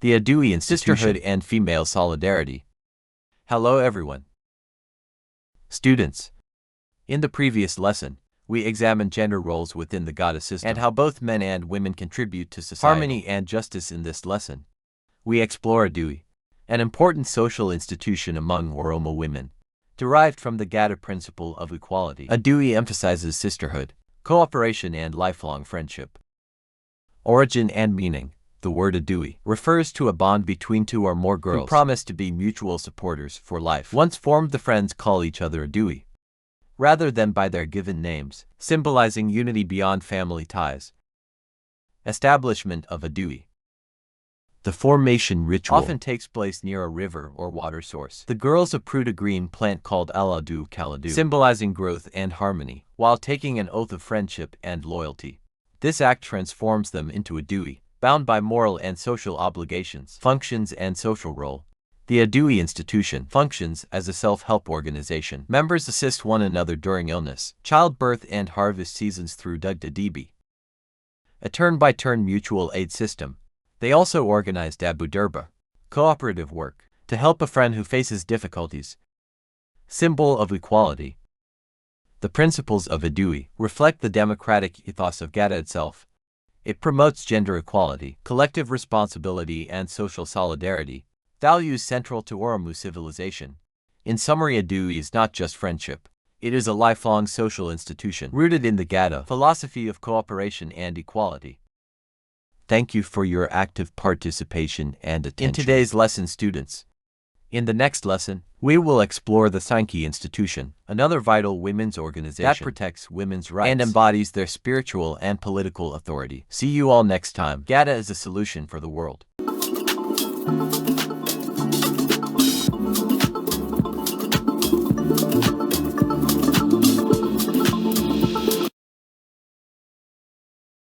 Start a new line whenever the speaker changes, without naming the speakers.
The Addooyyee Institution.
Sisterhood and female solidarity.
Hello everyone. Students, in the previous lesson, we examined gender roles within the goddess system and how both men and women contribute to society. Harmony and justice. In this lesson, we explore Addooyyee, an important social institution among Oromo women, derived from the Gada principle of equality. Addooyyee emphasizes sisterhood, cooperation, and lifelong friendship. Origin and meaning. The word Addooyyee refers to a bond between two or more girls who promise to be mutual supporters for life. Once formed, the friends call each other Addooyyee, rather than by their given names, symbolizing unity beyond family ties. Establishment of Addooyyee. The formation ritual often takes place near a river or water source. The girls uproot a green plant called Aladoo Kaladu, symbolizing growth and harmony, while taking an oath of friendship and loyalty. This act transforms them into Addooyyee, bound by moral and social obligations. Functions and social role. The Addooyyee Institution functions as a self-help organization. Members assist one another during illness, childbirth, and harvest seasons through Dugda-DB. A turn-by-turn mutual aid system. They also organize Dabu Durba, cooperative work, to help a friend who faces difficulties. Symbol of equality. The principles of Addooyyee reflect the democratic ethos of Gada itself. It promotes gender equality, collective responsibility, and social solidarity, values central to Oromo civilization. In summary, Addooyyee is not just friendship. It is a lifelong social institution rooted in the Gada philosophy of cooperation and equality. Thank you for your active participation and attention in today's lesson, students. In the next lesson, we will explore the Addooyyee Institution, another vital women's organization that protects women's rights and embodies their spiritual and political authority. See you all next time. Gada is a solution for the world.